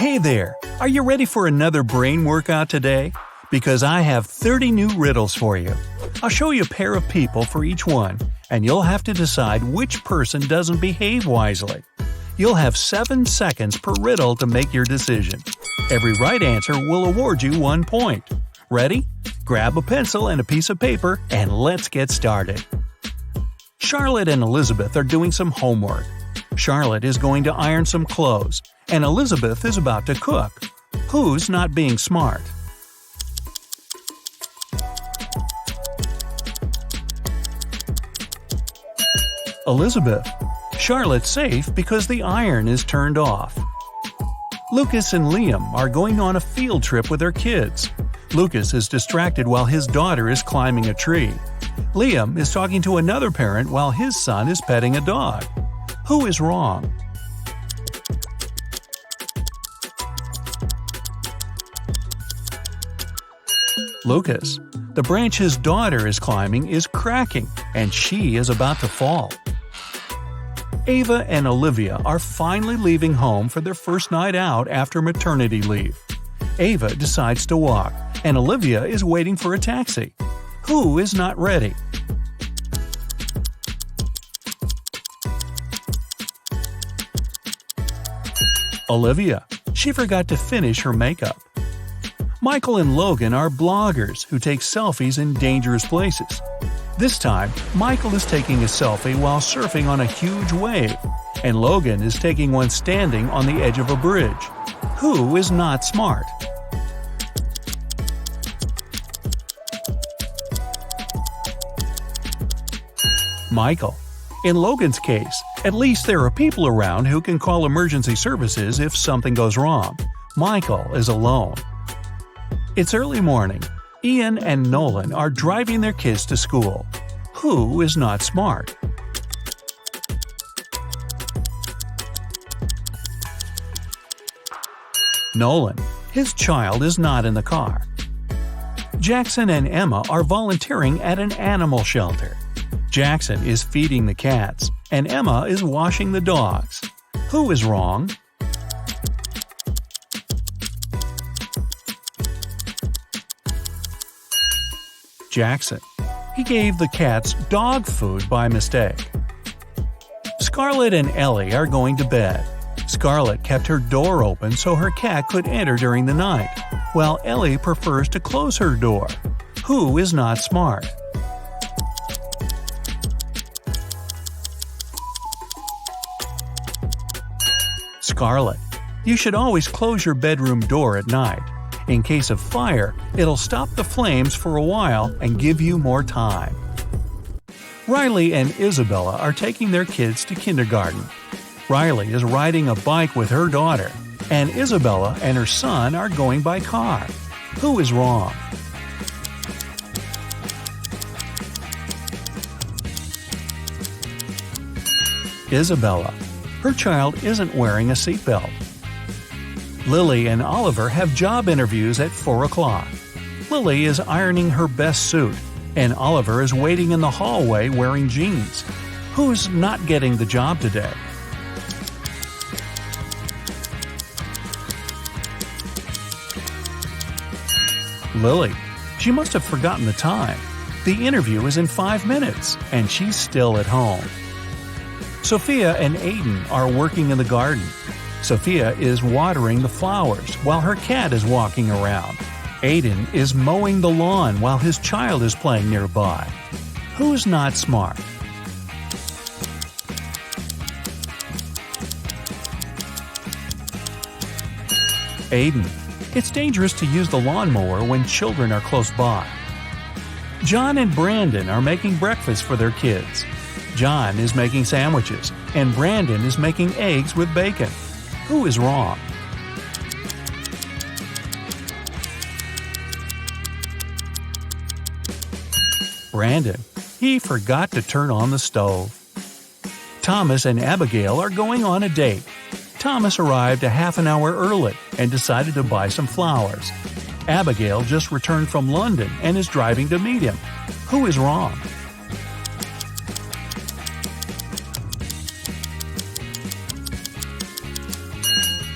Hey there! Are you ready for another brain workout today? Because I have 30 new riddles for you. I'll show you a pair of people for each one, and you'll have to decide which person doesn't behave wisely. You'll have 7 seconds per riddle to make your decision. Every right answer will award you 1 point. Ready? Grab a pencil and a piece of paper, and let's get started. Charlotte and Elizabeth are doing some homework. Charlotte is going to iron some clothes, and Elizabeth is about to cook. Who's not being smart? Elizabeth. Charlotte's safe because the iron is turned off. Lucas and Liam are going on a field trip with their kids. Lucas is distracted while his daughter is climbing a tree. Liam is talking to another parent while his son is petting a dog. Who is wrong? Lucas. The branch his daughter is climbing is cracking, and she is about to fall. Ava and Olivia are finally leaving home for their first night out after maternity leave. Ava decides to walk, and Olivia is waiting for a taxi. Who is not ready? Olivia. She forgot to finish her makeup. Michael and Logan are bloggers who take selfies in dangerous places. This time, Michael is taking a selfie while surfing on a huge wave, and Logan is taking one standing on the edge of a bridge. Who is not smart? Michael. In Logan's case, at least there are people around who can call emergency services if something goes wrong. Michael is alone. It's early morning. Ian and Nolan are driving their kids to school. Who is not smart? Nolan. His child is not in the car. Jackson and Emma are volunteering at an animal shelter. Jackson is feeding the cats, and Emma is washing the dogs. Who is wrong? Jackson. He gave the cats dog food by mistake. Scarlett and Ellie are going to bed. Scarlett kept her door open so her cat could enter during the night, while Ellie prefers to close her door. Who is not smart? Scarlett. You should always close your bedroom door at night. In case of fire, it'll stop the flames for a while and give you more time. Riley and Isabella are taking their kids to kindergarten. Riley is riding a bike with her daughter, and Isabella and her son are going by car. Who is wrong? Isabella. Her child isn't wearing a seatbelt. Lily and Oliver have job interviews at 4 o'clock. Lily is ironing her best suit, and Oliver is waiting in the hallway wearing jeans. Who's not getting the job today? Lily. She must have forgotten the time. The interview is in 5 minutes, and she's still at home. Sophia and Aiden are working in the garden. Sophia is watering the flowers while her cat is walking around. Aiden is mowing the lawn while his child is playing nearby. Who's not smart? Aiden. It's dangerous to use the lawnmower when children are close by. John and Brandon are making breakfast for their kids. John is making sandwiches, and Brandon is making eggs with bacon. Who is wrong? Brandon. He forgot to turn on the stove. Thomas and Abigail are going on a date. Thomas arrived a half an hour early and decided to buy some flowers. Abigail just returned from London and is driving to meet him. Who is wrong?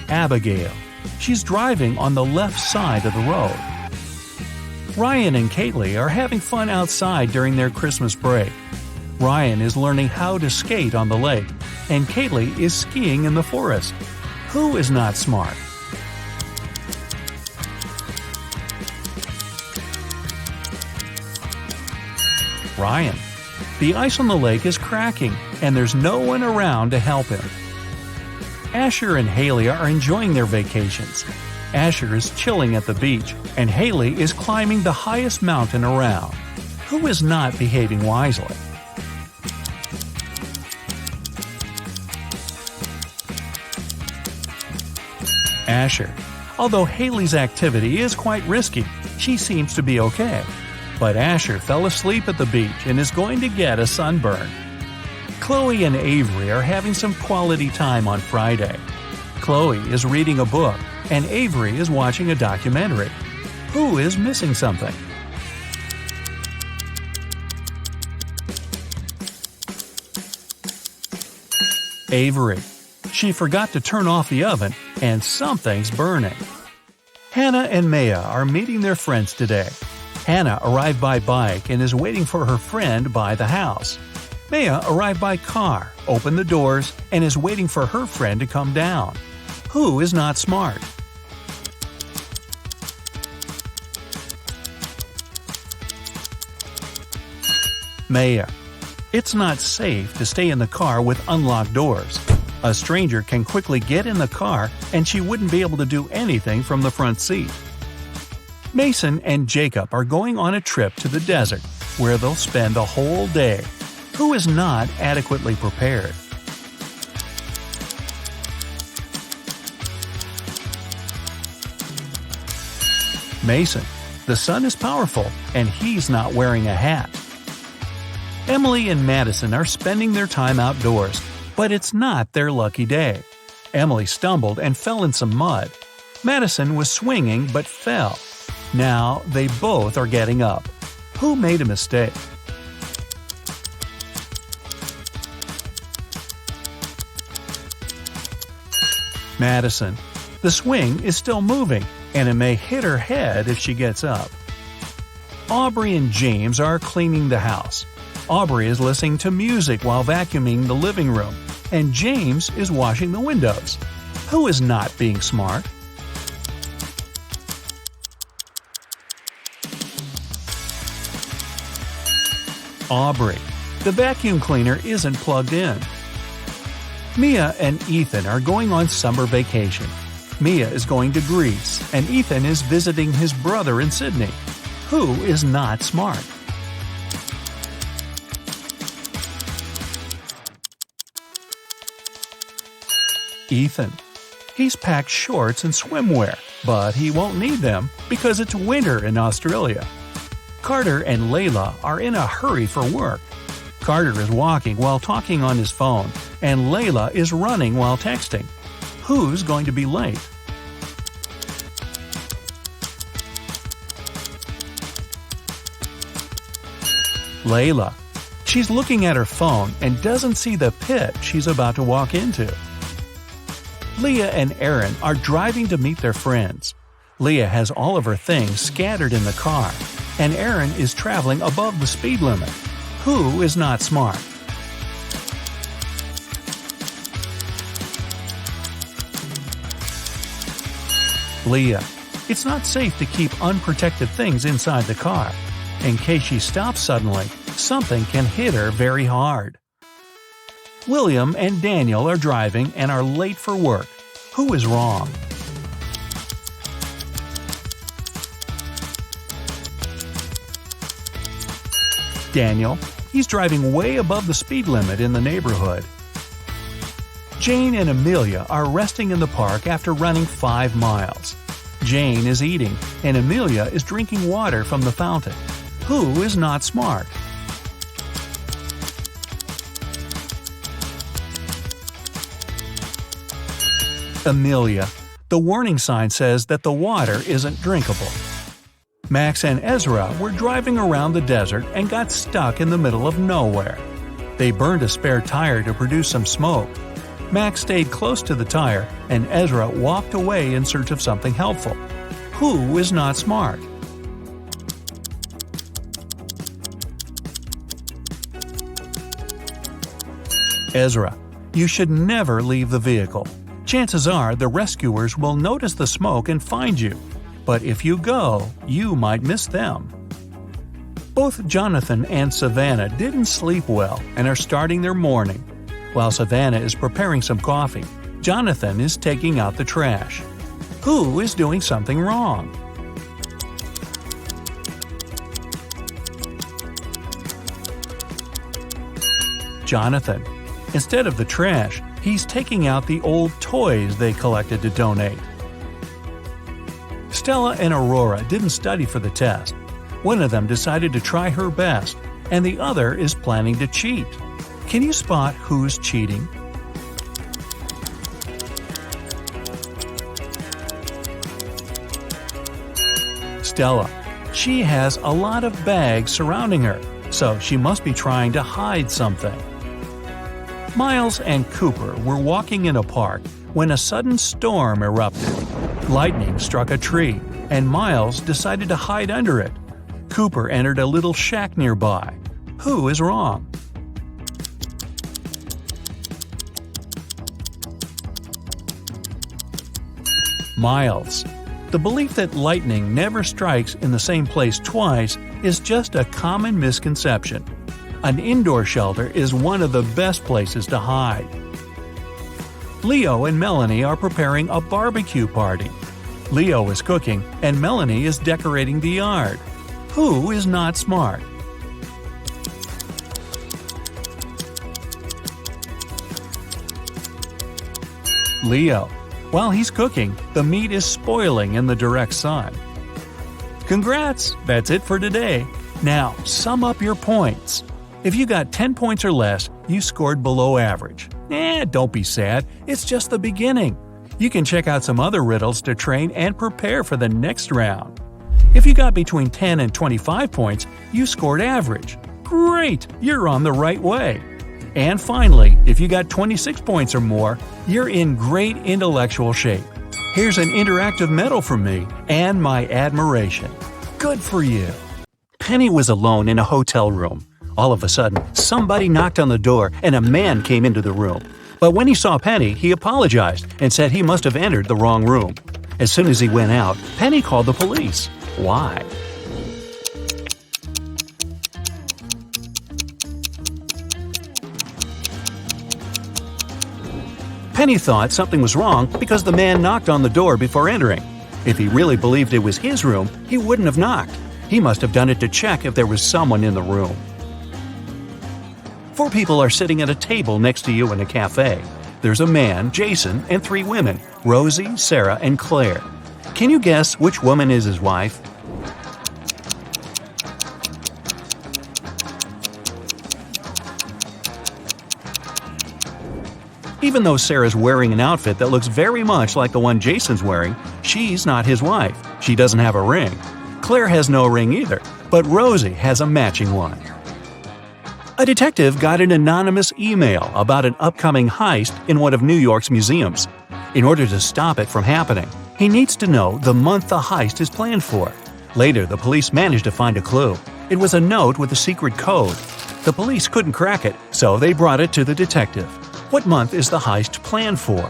Abigail. She's driving on the left side of the road. Ryan and Kaylee are having fun outside during their Christmas break. Ryan is learning how to skate on the lake, and Kaylee is skiing in the forest. Who is not smart? Ryan. The ice on the lake is cracking, and there's no one around to help him. Asher and Haley are enjoying their vacations. Asher is chilling at the beach, and Haley is climbing the highest mountain around. Who is not behaving wisely? Asher. Although Haley's activity is quite risky, she seems to be okay. But Asher fell asleep at the beach and is going to get a sunburn. Chloe and Avery are having some quality time on Friday. Chloe is reading a book, and Avery is watching a documentary. Who is missing something? Avery. She forgot to turn off the oven, and something's burning. Hannah and Maya are meeting their friends today. Hannah arrived by bike and is waiting for her friend by the house. Maya arrived by car, opened the doors, and is waiting for her friend to come down. Who is not smart? Maya. It's not safe to stay in the car with unlocked doors. A stranger can quickly get in the car and she wouldn't be able to do anything from the front seat. Mason and Jacob are going on a trip to the desert, where they'll spend the whole day. Who is not adequately prepared? Mason. The sun is powerful, and he's not wearing a hat. Emily and Madison are spending their time outdoors, but it's not their lucky day. Emily stumbled and fell in some mud. Madison was swinging but fell. Now they both are getting up. Who made a mistake? Madison. The swing is still moving, and it may hit her head if she gets up. Aubrey and James are cleaning the house. Aubrey is listening to music while vacuuming the living room, and James is washing the windows. Who is not being smart? Aubrey. The vacuum cleaner isn't plugged in. Mia and Ethan are going on summer vacation. Mia is going to Greece, and Ethan is visiting his brother in Sydney. Who is not smart? Ethan. He's packed shorts and swimwear, but he won't need them because it's winter in Australia. Carter and Layla are in a hurry for work. Carter is walking while talking on his phone, and Layla is running while texting. Who's going to be late? Layla. She's looking at her phone and doesn't see the pit she's about to walk into. Leah and Aaron are driving to meet their friends. Leah has all of her things scattered in the car, and Aaron is traveling above the speed limit. Who is not smart? Leah. It's not safe to keep unprotected things inside the car. In case she stops suddenly, something can hit her very hard. William and Daniel are driving and are late for work. Who is wrong? Daniel. He's driving way above the speed limit in the neighborhood. Jane and Amelia are resting in the park after running 5 miles. Jane is eating, and Amelia is drinking water from the fountain. Who is not smart? Amelia. The warning sign says that the water isn't drinkable. Max and Ezra were driving around the desert and got stuck in the middle of nowhere. They burned a spare tire to produce some smoke. Max stayed close to the tire, and Ezra walked away in search of something helpful. Who is not smart? Ezra. You should never leave the vehicle. Chances are the rescuers will notice the smoke and find you. But if you go, you might miss them. Both Jonathan and Savannah didn't sleep well and are starting their morning. While Savannah is preparing some coffee, Jonathan is taking out the trash. Who is doing something wrong? Jonathan. Instead of the trash, he's taking out the old toys they collected to donate. Stella and Aurora didn't study for the test. One of them decided to try her best, and the other is planning to cheat. Can you spot who's cheating? Stella. She has a lot of bags surrounding her, so she must be trying to hide something. Miles and Cooper were walking in a park when a sudden storm erupted. Lightning struck a tree, and Miles decided to hide under it. Cooper entered a little shack nearby. Who is wrong? Miles. The belief that lightning never strikes in the same place twice is just a common misconception. An indoor shelter is one of the best places to hide. Leo and Melanie are preparing a barbecue party. Leo is cooking and Melanie is decorating the yard. Who is not smart? Leo. While he's cooking, the meat is spoiling in the direct sun. Congrats! That's it for today. Now, sum up your points. If you got 10 points or less, you scored below average. Don't be sad, it's just the beginning. You can check out some other riddles to train and prepare for the next round. If you got between 10 and 25 points, you scored average. Great! You're on the right way. And finally, if you got 26 points or more, you're in great intellectual shape. Here's an interactive medal from me and my admiration. Good for you! Penny was alone in a hotel room. All of a sudden, somebody knocked on the door and a man came into the room. But when he saw Penny, he apologized and said he must have entered the wrong room. As soon as he went out, Penny called the police. Why? Penny thought something was wrong because the man knocked on the door before entering. If he really believed it was his room, he wouldn't have knocked. He must have done it to check if there was someone in the room. 4 people are sitting at a table next to you in a cafe. There's a man, Jason, and 3 women, Rosie, Sarah, and Claire. Can you guess which woman is his wife? Even though Sarah's wearing an outfit that looks very much like the one Jason's wearing, she's not his wife. She doesn't have a ring. Claire has no ring either, but Rosie has a matching one. A detective got an anonymous email about an upcoming heist in one of New York's museums. In order to stop it from happening, he needs to know the month the heist is planned for. Later, the police managed to find a clue. It was a note with a secret code. The police couldn't crack it, so they brought it to the detective. What month is the heist planned for?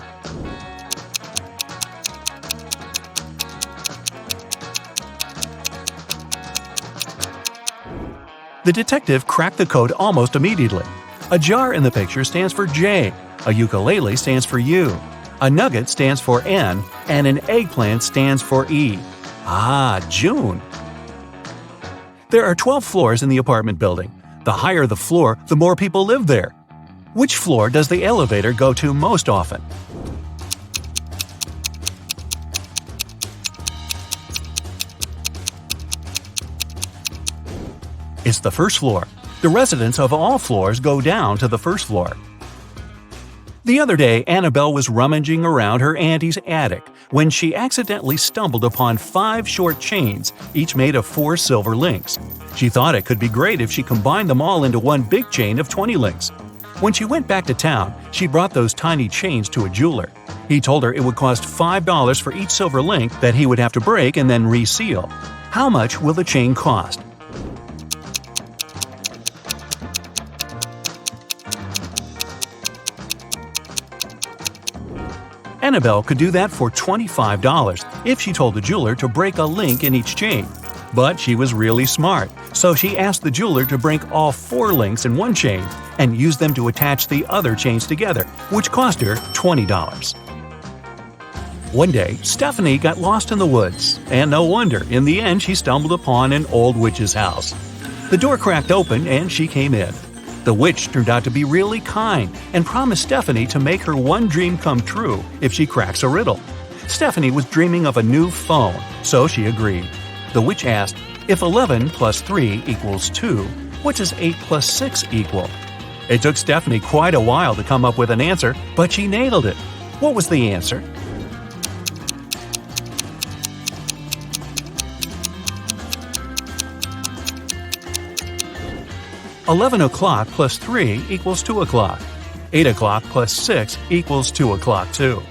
The detective cracked the code almost immediately. A jar in the picture stands for J, a ukulele stands for U, a nugget stands for N, and an eggplant stands for E. June. There are 12 floors in the apartment building. The higher the floor, the more people live there. Which floor does the elevator go to most often? It's the first floor. The residents of all floors go down to the first floor. The other day, Annabelle was rummaging around her auntie's attic when she accidentally stumbled upon 5 short chains, each made of 4 silver links. She thought it could be great if she combined them all into one big chain of 20 links. When she went back to town, she brought those tiny chains to a jeweler. He told her it would cost $5 for each silver link that he would have to break and then reseal. How much will the chain cost? Annabelle could do that for $25 if she told the jeweler to break a link in each chain. But she was really smart, so she asked the jeweler to break all 4 links in one chain and use them to attach the other chains together, which cost her $20. One day, Stephanie got lost in the woods, and no wonder, in the end she stumbled upon an old witch's house. The door cracked open and she came in. The witch turned out to be really kind and promised Stephanie to make her one dream come true if she cracks a riddle. Stephanie was dreaming of a new phone, so she agreed. The witch asked, if 11 plus 3 equals 2, what does 8 plus 6 equal? It took Stephanie quite a while to come up with an answer, but she nailed it. What was the answer? $11 plus 3 equals 2 o'clock. 8 plus 6 equals 2 o'clock too.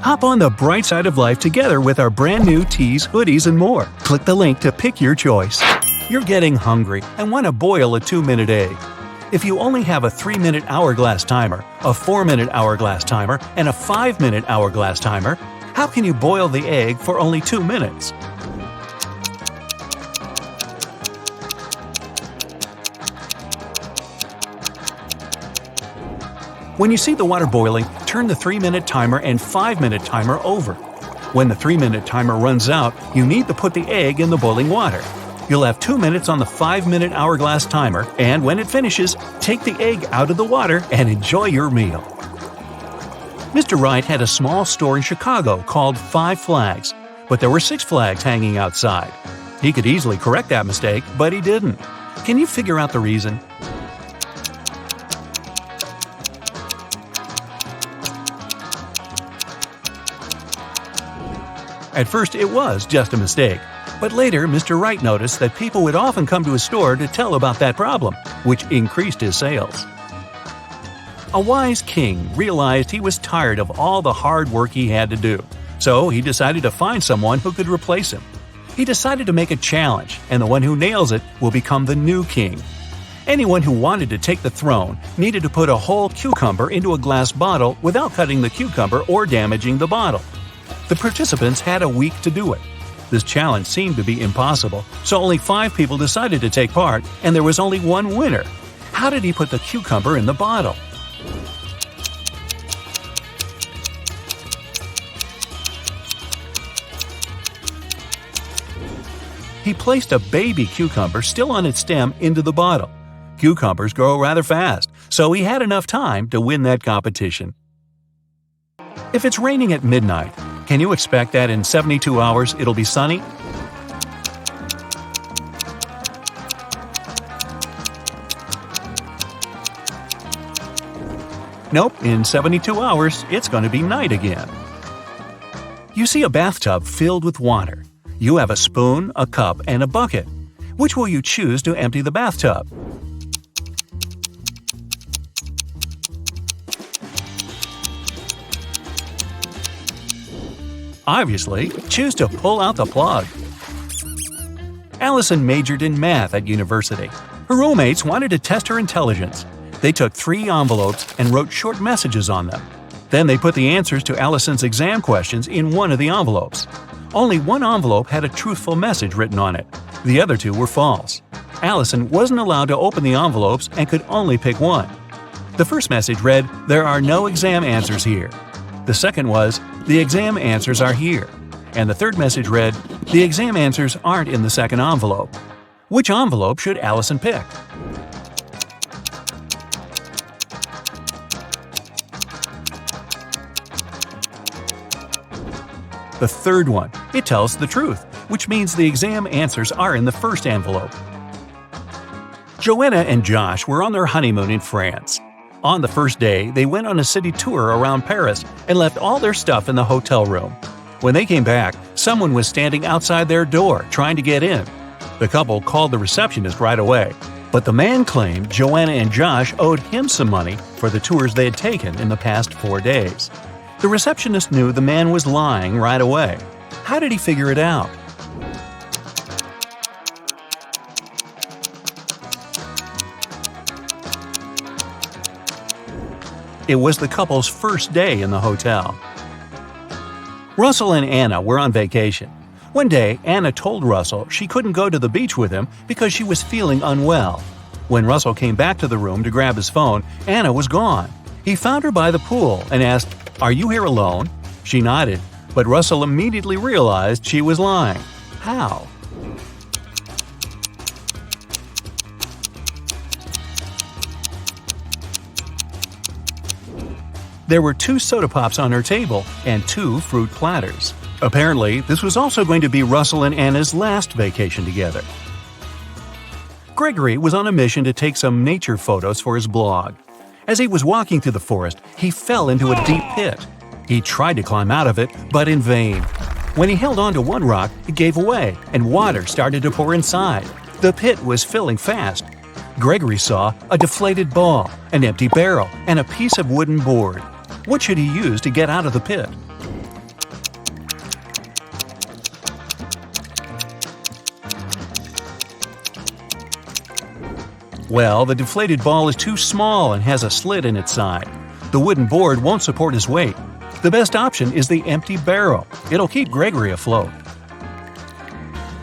Hop on the bright side of life together with our brand new tees, hoodies, and more. Click the link to pick your choice. You're getting hungry and want to boil a 2-minute egg. If you only have a 3-minute hourglass timer, a 4-minute hourglass timer, and a 5-minute hourglass timer, how can you boil the egg for only 2 minutes? When you see the water boiling, turn the 3-minute timer and 5-minute timer over. When the 3-minute timer runs out, you need to put the egg in the boiling water. You'll have 2 minutes on the 5-minute hourglass timer, and when it finishes, take the egg out of the water and enjoy your meal. Mr. Wright had a small store in Chicago called 5 Flags, but there were 6 flags hanging outside. He could easily correct that mistake, but he didn't. Can you figure out the reason? At first, it was just a mistake, but later Mr. Wright noticed that people would often come to his store to tell about that problem, which increased his sales. A wise king realized he was tired of all the hard work he had to do, so he decided to find someone who could replace him. He decided to make a challenge, and the one who nails it will become the new king. Anyone who wanted to take the throne needed to put a whole cucumber into a glass bottle without cutting the cucumber or damaging the bottle. The participants had a week to do it. This challenge seemed to be impossible, so only 5 people decided to take part, and there was only one winner. How did he put the cucumber in the bottle? He placed a baby cucumber still on its stem into the bottle. Cucumbers grow rather fast, so he had enough time to win that competition. If it's raining at midnight, can you expect that in 72 hours it'll be sunny? Nope, in 72 hours it's going to be night again. You see a bathtub filled with water. You have a spoon, a cup, and a bucket. Which will you choose to empty the bathtub? Obviously, choose to pull out the plug. Allison majored in math at university. Her roommates wanted to test her intelligence. They took 3 envelopes and wrote short messages on them. Then they put the answers to Allison's exam questions in one of the envelopes. Only one envelope had a truthful message written on it. The other 2 were false. Allison wasn't allowed to open the envelopes and could only pick one. The first message read, "There are no exam answers here." The second was, "The exam answers are here." And the third message read, "The exam answers aren't in the second envelope." Which envelope should Allison pick? The third one. It tells the truth, which means the exam answers are in the first envelope. Joanna and Josh were on their honeymoon in France. On the first day, they went on a city tour around Paris and left all their stuff in the hotel room. When they came back, someone was standing outside their door trying to get in. The couple called the receptionist right away. But the man claimed Joanna and Josh owed him some money for the tours they had taken in the past 4 days. The receptionist knew the man was lying right away. How did he figure it out? It was the couple's first day in the hotel. Russell and Anna were on vacation. One day, Anna told Russell she couldn't go to the beach with him because she was feeling unwell. When Russell came back to the room to grab his phone, Anna was gone. He found her by the pool and asked, "Are you here alone?" She nodded, but Russell immediately realized she was lying. How? There were 2 soda pops on her table and 2 fruit platters. Apparently, this was also going to be Russell and Anna's last vacation together. Gregory was on a mission to take some nature photos for his blog. As he was walking through the forest, he fell into a deep pit. He tried to climb out of it, but in vain. When he held onto one rock, it gave away, and water started to pour inside. The pit was filling fast. Gregory saw a deflated ball, an empty barrel, and a piece of wooden board. What should he use to get out of the pit? Well, the deflated ball is too small and has a slit in its side. The wooden board won't support his weight. The best option is the empty barrel. It'll keep Gregory afloat.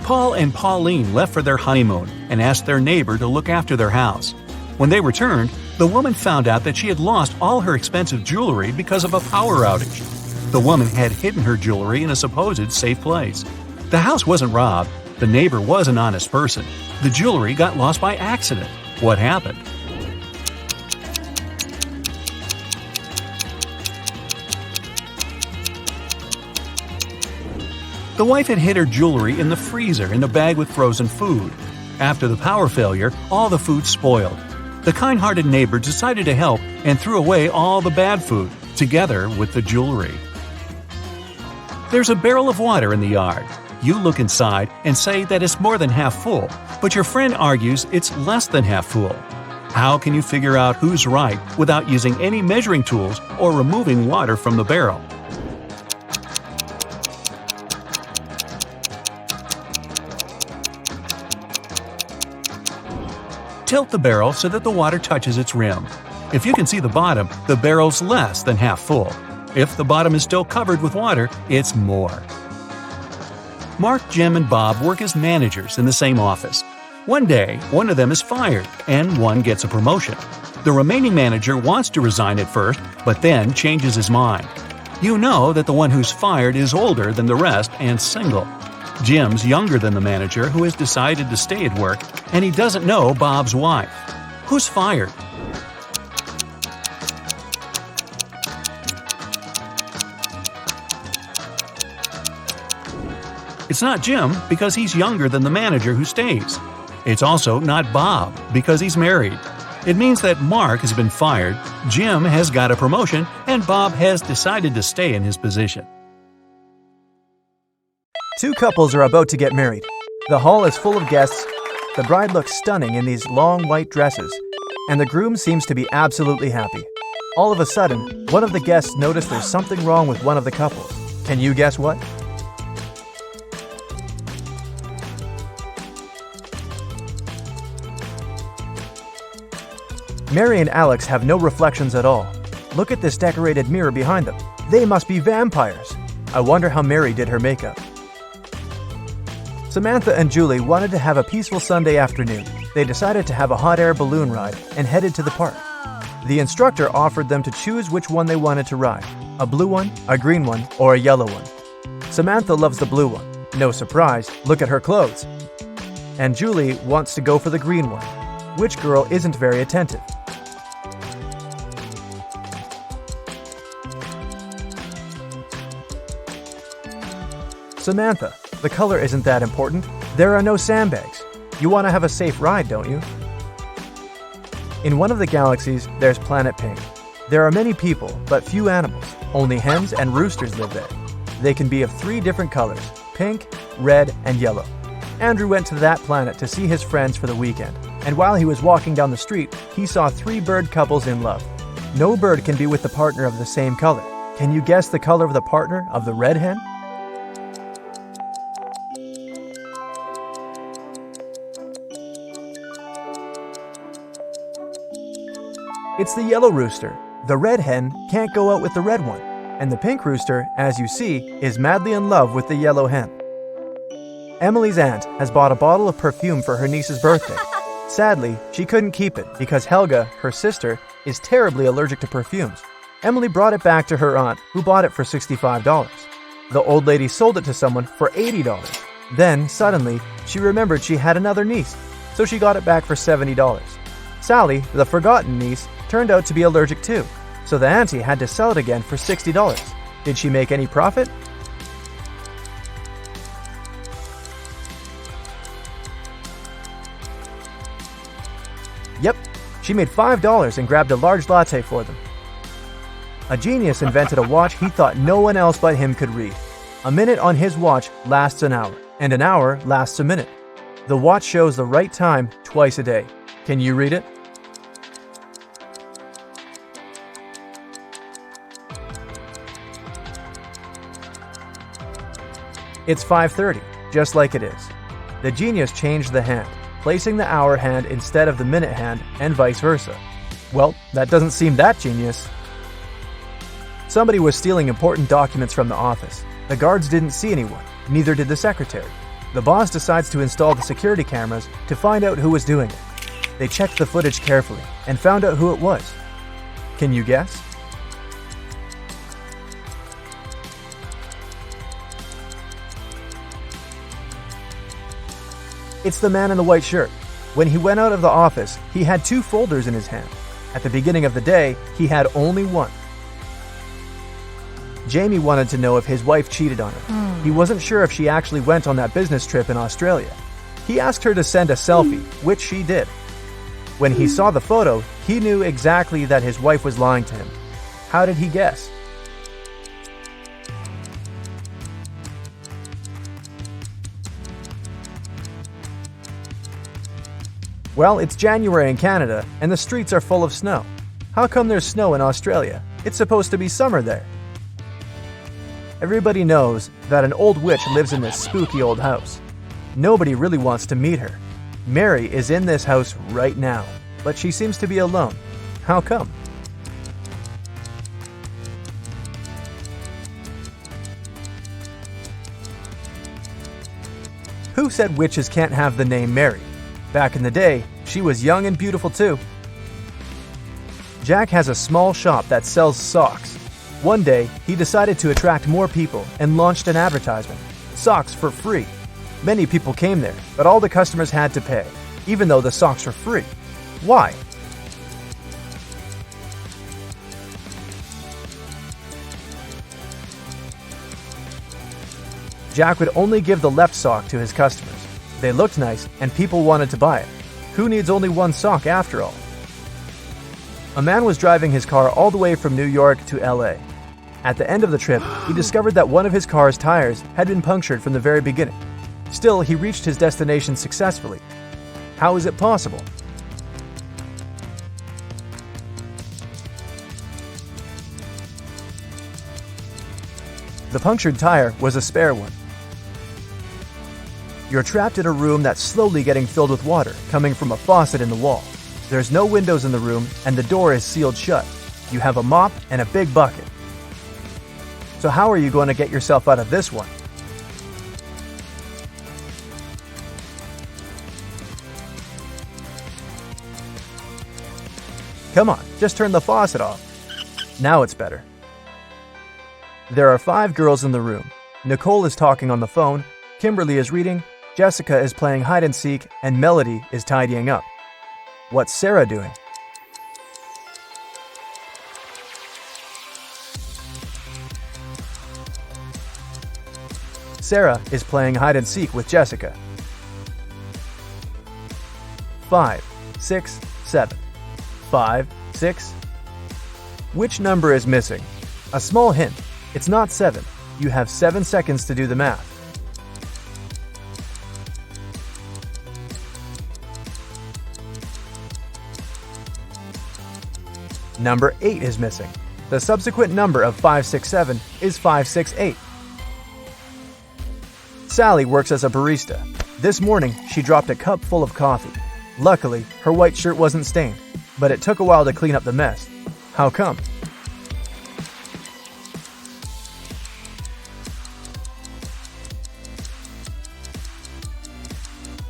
Paul and Pauline left for their honeymoon and asked their neighbor to look after their house. When they returned, the woman found out that she had lost all her expensive jewelry because of a power outage. The woman had hidden her jewelry in a supposed safe place. The house wasn't robbed. The neighbor was an honest person. The jewelry got lost by accident. What happened? The wife had hid her jewelry in the freezer in a bag with frozen food. After the power failure, all the food spoiled. The kind-hearted neighbor decided to help and threw away all the bad food, together with the jewelry. There's a barrel of water in the yard. You look inside and say that it's more than half full, but your friend argues it's less than half full. How can you figure out who's right without using any measuring tools or removing water from the barrel? Tilt the barrel so that the water touches its rim. If you can see the bottom, the barrel's less than half full. If the bottom is still covered with water, it's more. Mark, Jim, and Bob work as managers in the same office. One day, one of them is fired, and one gets a promotion. The remaining manager wants to resign at first, but then changes his mind. You know that the one who's fired is older than the rest and single. Jim's younger than the manager who has decided to stay at work, and he doesn't know Bob's wife. Who's fired? It's not Jim because he's younger than the manager who stays. It's also not Bob because he's married. It means that Mark has been fired, Jim has got a promotion, and Bob has decided to stay in his position. 2 couples are about to get married. The hall is full of guests. The bride looks stunning in these long white dresses, and the groom seems to be absolutely happy. All of a sudden, one of the guests noticed there's something wrong with one of the couples. Can you guess what? Mary and Alex have no reflections at all. Look at this decorated mirror behind them. They must be vampires. I wonder how Mary did her makeup. Samantha and Julie wanted to have a peaceful Sunday afternoon. They decided to have a hot air balloon ride and headed to the park. The instructor offered them to choose which one they wanted to ride, a blue one, a green one, or a yellow one. Samantha loves the blue one. No surprise, look at her clothes. And Julie wants to go for the green one. Which girl isn't very attentive? Samantha, the color isn't that important. There are no sandbags. You want to have a safe ride, don't you? In one of the galaxies, there's Planet Pink. There are many people, but few animals. Only hens and roosters live there. They can be of 3 different colors, pink, red, and yellow. Andrew went to that planet to see his friends for the weekend. and while he was walking down the street, he saw 3 bird couples in love. No bird can be with the partner of the same color. Can you guess the color of the partner of the red hen? It's the yellow rooster. The red hen can't go out with the red one, and the pink rooster, as you see, is madly in love with the yellow hen. Emily's aunt has bought a bottle of perfume for her niece's birthday. Sadly, she couldn't keep it because Helga, her sister, is terribly allergic to perfumes. Emily brought it back to her aunt, who bought it for $65. The old lady sold it to someone for $80. Then, suddenly, she remembered she had another niece, so she got it back for $70. Sally, the forgotten niece, turned out to be allergic too, so the auntie had to sell it again for $60. Did she make any profit? Yep, she made $5 and grabbed a large latte for them. A genius invented a watch he thought no one else but him could read. A minute on his watch lasts an hour, and an hour lasts a minute. The watch shows the right time twice a day. Can you read it? It's 5:30, just like it is. The genius changed the hand, placing the hour hand instead of the minute hand, and vice versa. Well, that doesn't seem that genius. Somebody was stealing important documents from the office. The guards didn't see anyone, neither did the secretary. The boss decides to install the security cameras to find out who was doing it. They checked the footage carefully and found out who it was. Can you guess? It's the man in the white shirt. When he went out of the office, he had 2 folders in his hand. At the beginning of the day, he had only one. Jamie wanted to know if his wife cheated on him. He wasn't sure if she actually went on that business trip in Australia. He asked her to send a selfie, which she did. When he saw the photo, he knew exactly that his wife was lying to him. How did he guess? Well, it's January in Canada, and the streets are full of snow. How come there's snow in Australia? It's supposed to be summer there. Everybody knows that an old witch lives in this spooky old house. Nobody really wants to meet her. Mary is in this house right now, but she seems to be alone. How come? Who said witches can't have the name Mary? Back in the day, she was young and beautiful too. Jack has a small shop that sells socks. One day, he decided to attract more people and launched an advertisement. Socks for free. Many people came there, but all the customers had to pay, even though the socks were free. Why? Jack would only give the left sock to his customers. They looked nice, and people wanted to buy it. Who needs only one sock after all? A man was driving his car all the way from New York to LA. At the end of the trip, he discovered that one of his car's tires had been punctured from the very beginning. Still, he reached his destination successfully. How is it possible? The punctured tire was a spare one. You're trapped in a room that's slowly getting filled with water coming from a faucet in the wall. There's no windows in the room and the door is sealed shut. You have a mop and a big bucket. So how are you going to get yourself out of this one? Come on, just turn the faucet off. Now it's better. There are 5 girls in the room. Nicole is talking on the phone, Kimberly is reading, Jessica is playing hide and seek, and Melody is tidying up. What's Sarah doing? Sarah is playing hide and seek with Jessica. 5, 6, 7. 5, 6. Which number is missing? A small hint. It's not 7. You have 7 seconds to do the math. Number 8 is missing. The subsequent number of 567 is 568. Sally works as a barista. This morning, she dropped a cup full of coffee. Luckily, her white shirt wasn't stained, but it took a while to clean up the mess. How come?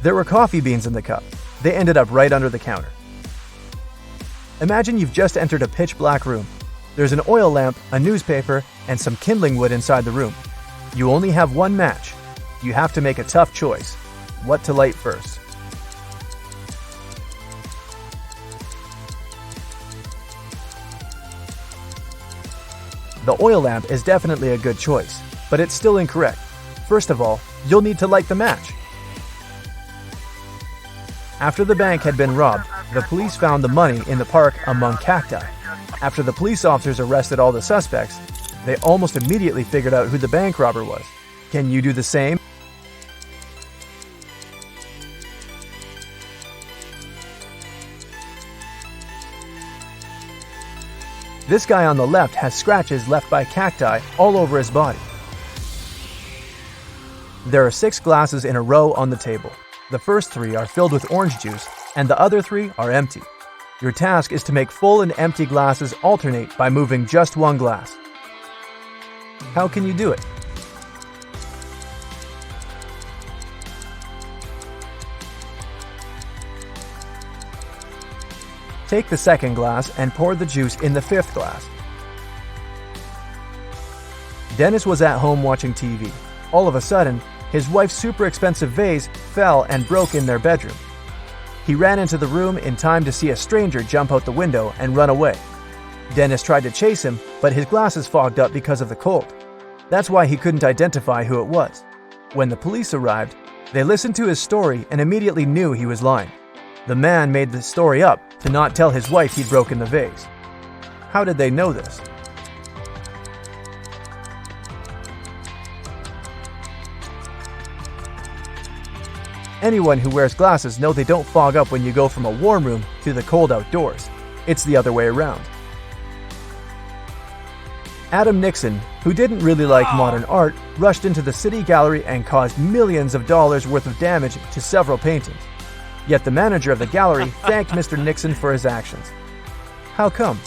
There were coffee beans in the cup. They ended up right under the counter. Imagine you've just entered a pitch-black room. There's an oil lamp, a newspaper, and some kindling wood inside the room. You only have one match. You have to make a tough choice. What to light first? The oil lamp is definitely a good choice, but it's still incorrect. First of all, you'll need to light the match. After the bank had been robbed, the police found the money in the park among cacti. After the police officers arrested all the suspects, they almost immediately figured out who the bank robber was. Can you do the same? This guy on the left has scratches left by cacti all over his body. There are 6 glasses in a row on the table. The first 3 are filled with orange juice, and the other 3 are empty. Your task is to make full and empty glasses alternate by moving just one glass. How can you do it? Take the second glass and pour the juice in the 5th glass. Dennis was at home watching TV. All of a sudden, his wife's super expensive vase fell and broke in their bedroom. He ran into the room in time to see a stranger jump out the window and run away. Dennis tried to chase him, but his glasses fogged up because of the cold. That's why he couldn't identify who it was. When the police arrived, they listened to his story and immediately knew he was lying. The man made the story up to not tell his wife he'd broken the vase. How did they know this? Anyone who wears glasses know they don't fog up when you go from a warm room to the cold outdoors. It's the other way around. Adam Nixon, who didn't really like modern art, rushed into the city gallery and caused millions of dollars worth of damage to several paintings. Yet the manager of the gallery thanked Mr. Nixon for his actions. How come?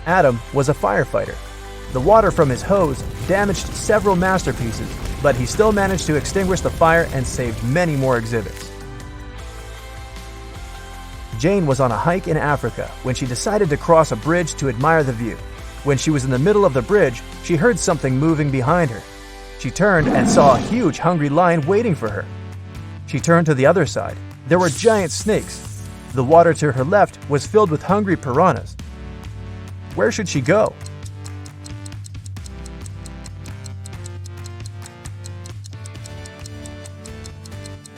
Adam was a firefighter. The water from his hose damaged several masterpieces, but he still managed to extinguish the fire and saved many more exhibits. Jane was on a hike in Africa when she decided to cross a bridge to admire the view. When she was in the middle of the bridge, she heard something moving behind her. She turned and saw a huge hungry lion waiting for her. She turned to the other side. There were giant snakes. The water to her left was filled with hungry piranhas. Where should she go?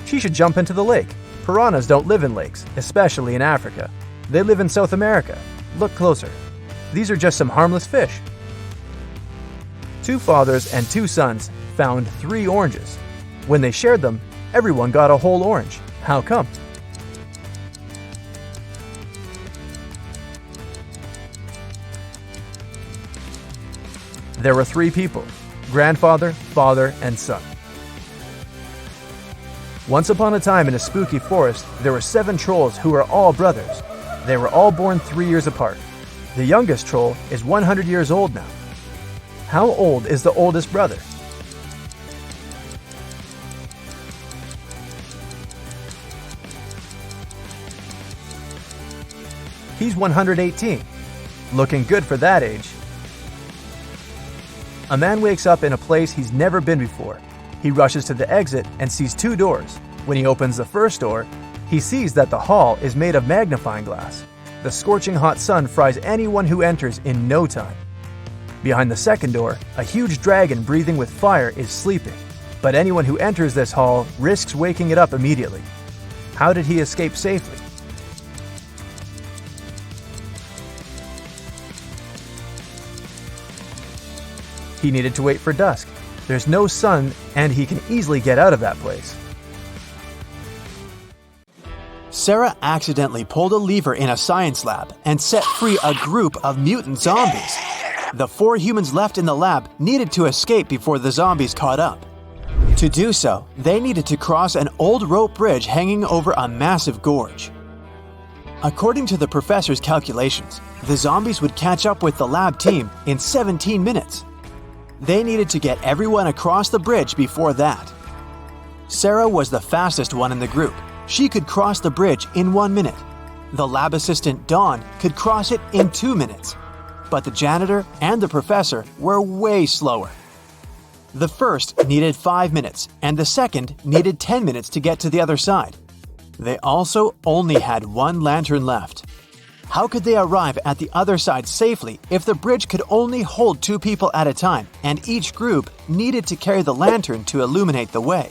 She should jump into the lake. Piranhas don't live in lakes, especially in Africa. They live in South America. Look closer. These are just some harmless fish. 2 fathers and 2 sons found 3 oranges. When they shared them, everyone got a whole orange. How come? There were 3 people: grandfather, father, and son. Once upon a time in a spooky forest, there were 7 trolls who were all brothers. They were all born 3 years apart. The youngest troll is 100 years old now. How old is the oldest brother? He's 118. Looking good for that age. A man wakes up in a place he's never been before. He rushes to the exit and sees 2 doors. When he opens the first door, he sees that the hall is made of magnifying glass. The scorching hot sun fries anyone who enters in no time. Behind the second door, a huge dragon breathing with fire is sleeping. But anyone who enters this hall risks waking it up immediately. How did he escape safely? He needed to wait for dusk. There's no sun, and he can easily get out of that place. Sarah accidentally pulled a lever in a science lab and set free a group of mutant zombies. The 4 humans left in the lab needed to escape before the zombies caught up. To do so, they needed to cross an old rope bridge hanging over a massive gorge. According to the professor's calculations, the zombies would catch up with the lab team in 17 minutes. They needed to get everyone across the bridge before that. Sarah was the fastest one in the group. She could cross the bridge in 1 minute. The lab assistant, Dawn, could cross it in 2 minutes. But the janitor and the professor were way slower. The first needed 5 minutes, and the second needed 10 minutes to get to the other side. They also only had 1 lantern left. How could they arrive at the other side safely if the bridge could only hold 2 people at a time and each group needed to carry the lantern to illuminate the way?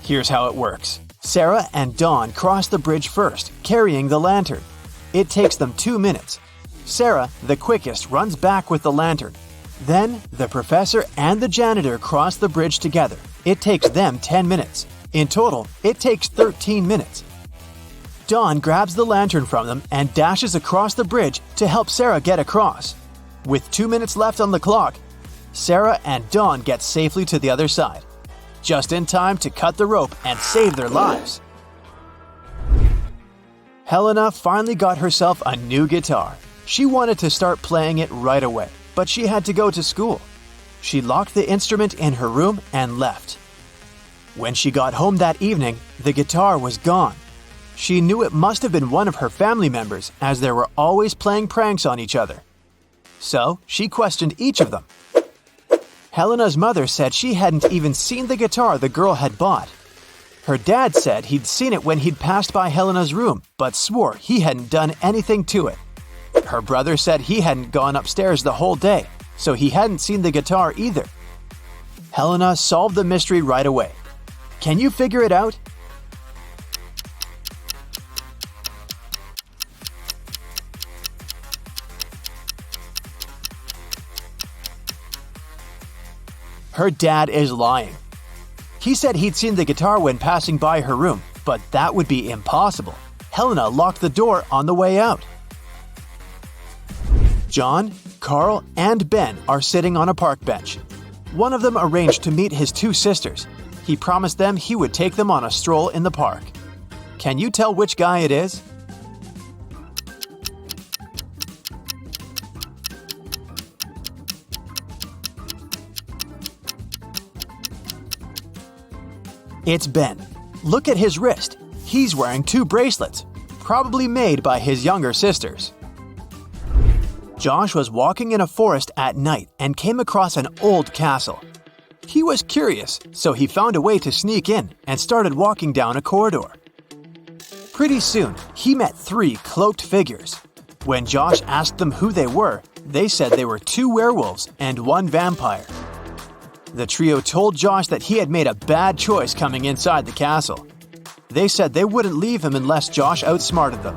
Here's how it works. Sarah and Dawn cross the bridge first, carrying the lantern. It takes them 2 minutes. Sarah, the quickest, runs back with the lantern. Then, the professor and the janitor cross the bridge together. It takes them 10 minutes. In total, it takes 13 minutes. Dawn grabs the lantern from them and dashes across the bridge to help Sarah get across. With 2 minutes left on the clock, Sarah and Dawn get safely to the other side, just in time to cut the rope and save their lives. Helena finally got herself a new guitar. She wanted to start playing it right away, but she had to go to school. She locked the instrument in her room and left. When she got home that evening, the guitar was gone. She knew it must have been one of her family members, as they were always playing pranks on each other. So she questioned each of them. Helena's mother said she hadn't even seen the guitar the girl had bought. Her dad said he'd seen it when he'd passed by Helena's room, but swore he hadn't done anything to it. Her brother said he hadn't gone upstairs the whole day, so he hadn't seen the guitar either. Helena solved the mystery right away. Can you figure it out? Her dad is lying. He said he'd seen the guitar when passing by her room, but that would be impossible. Helena locked the door on the way out. John, Carl, and Ben are sitting on a park bench. One of them arranged to meet his 2 sisters. He promised them he would take them on a stroll in the park. Can you tell which guy it is? It's Ben. Look at his wrist. He's wearing 2 bracelets, probably made by his younger sisters. Josh was walking in a forest at night and came across an old castle. He was curious, so he found a way to sneak in and started walking down a corridor. Pretty soon, he met 3 cloaked figures. When Josh asked them who they were, they said they were 2 werewolves and 1 vampire. The trio told Josh that he had made a bad choice coming inside the castle. They said they wouldn't leave him unless Josh outsmarted them.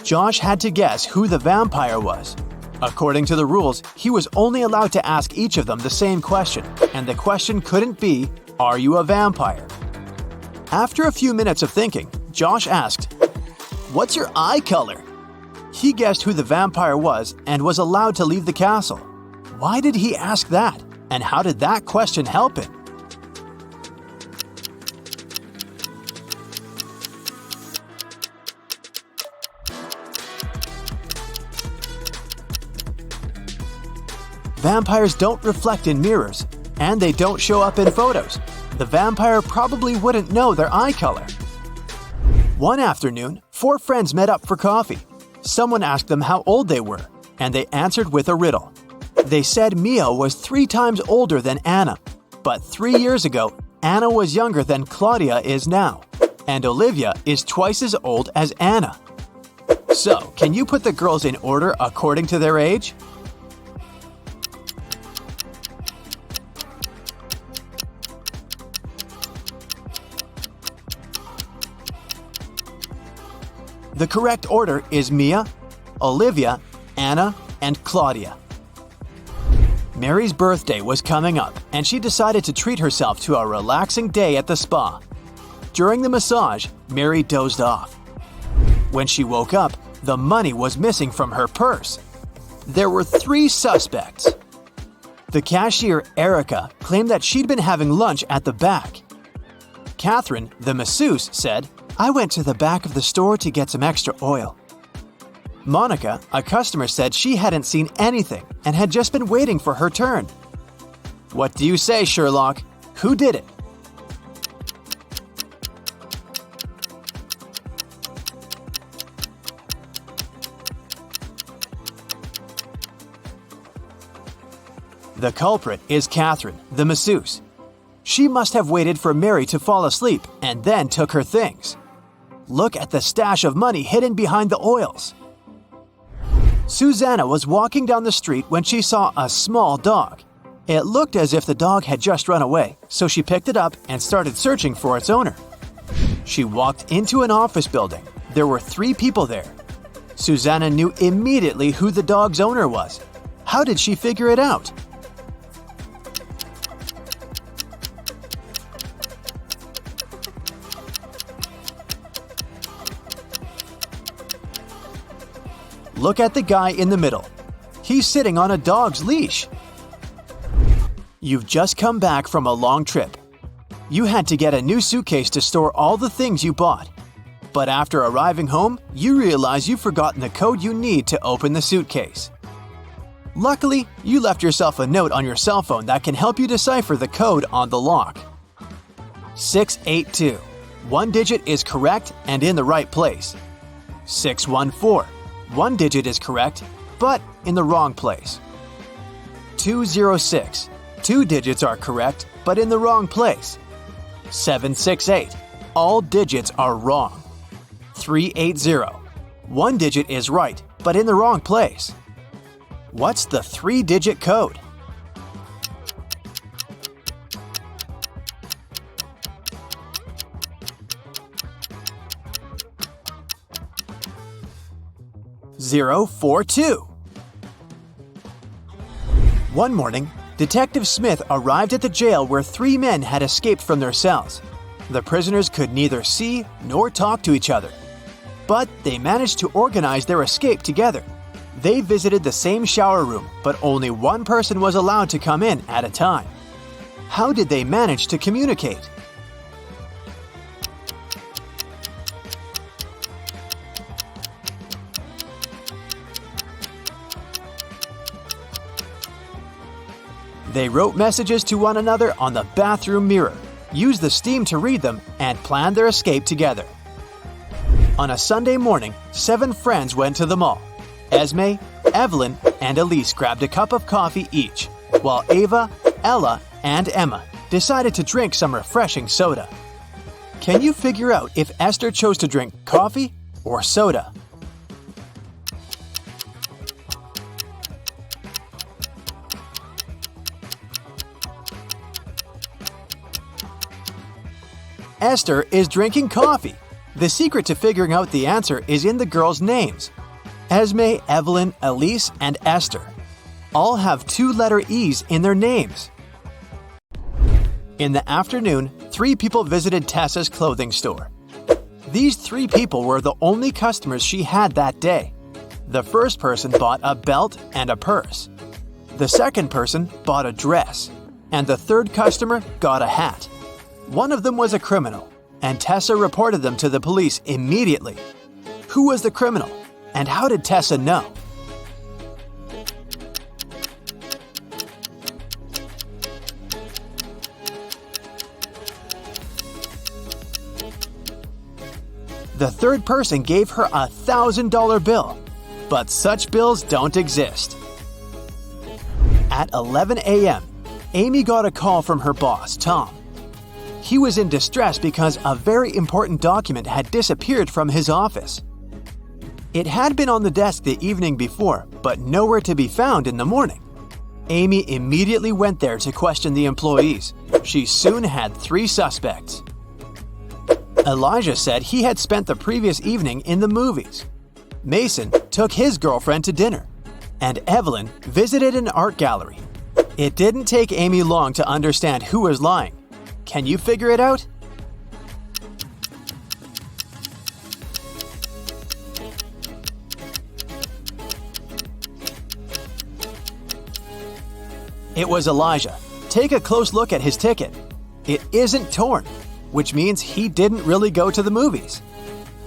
Josh had to guess who the vampire was. According to the rules, he was only allowed to ask each of them the same question, and the question couldn't be, "Are you a vampire?" After a few minutes of thinking, Josh asked, "What's your eye color?" He guessed who the vampire was and was allowed to leave the castle. Why did he ask that? And how did that question help him? Vampires don't reflect in mirrors, and they don't show up in photos. The vampire probably wouldn't know their eye color. One afternoon, 4 friends met up for coffee. Someone asked them how old they were, and they answered with a riddle. They said Mia was 3 times older than Anna, but 3 years ago, Anna was younger than Claudia is now, and Olivia is twice as old as Anna. So, can you put the girls in order according to their age? The correct order is Mia, Olivia, Anna, and Claudia. Mary's birthday was coming up, and she decided to treat herself to a relaxing day at the spa. During the massage, Mary dozed off. When she woke up, the money was missing from her purse. There were 3 suspects. The cashier, Erica, claimed that she'd been having lunch at the back. Catherine, the masseuse, said, "I went to the back of the store to get some extra oil." Monica, a customer, said she hadn't seen anything and had just been waiting for her turn. What do you say, Sherlock? Who did it? The culprit is Catherine, the masseuse. She must have waited for Mary to fall asleep and then took her things. Look at the stash of money hidden behind the oils. Susanna was walking down the street when she saw a small dog. It looked as if the dog had just run away, so she picked it up and started searching for its owner. She walked into an office building. There were 3 people there. Susanna knew immediately who the dog's owner was. How did she figure it out? Look at the guy in the middle. He's sitting on a dog's leash. You've just come back from a long trip. You had to get a new suitcase to store all the things you bought. But after arriving home, you realize you've forgotten the code you need to open the suitcase. Luckily, you left yourself a note on your cell phone that can help you decipher the code on the lock. 682. 1 digit is correct and in the right place. 614. 1 digit is correct, but in the wrong place. 206. 2 digits are correct, but in the wrong place. 768. All digits are wrong. 380. 1 digit is right, but in the wrong place. What's the 3-digit code? (042). One morning, Detective Smith arrived at the jail where 3 men had escaped from their cells. The prisoners could neither see nor talk to each other. But they managed to organize their escape together. They visited the same shower room, but only one person was allowed to come in at a time. How did they manage to communicate? They wrote messages to one another on the bathroom mirror, used the steam to read them, and planned their escape together. On a Sunday morning, 7 friends went to the mall. Esme, Evelyn, and Elise grabbed a cup of coffee each, while Ava, Ella, and Emma decided to drink some refreshing soda. Can you figure out if Esther chose to drink coffee or soda? Esther is drinking coffee. The secret to figuring out the answer is in the girls' names. Esme, Evelyn, Elise, and Esther all have 2-letter E's in their names. In the afternoon, 3 people visited Tessa's clothing store. These 3 people were the only customers she had that day. The first person bought a belt and a purse. The second person bought a dress. And the third customer got a hat. One of them was a criminal, and Tessa reported them to the police immediately. Who was the criminal, and how did Tessa know? The third person gave her a $1,000 bill, but such bills don't exist. At 11 a.m., Amy got a call from her boss, Tom. He was in distress because a very important document had disappeared from his office. It had been on the desk the evening before, but nowhere to be found in the morning. Amy immediately went there to question the employees. She soon had 3 suspects. Elijah said he had spent the previous evening in the movies. Mason took his girlfriend to dinner. And Evelyn visited an art gallery. It didn't take Amy long to understand who was lying. Can you figure it out? It was Elijah. Take a close look at his ticket. It isn't torn, which means he didn't really go to the movies.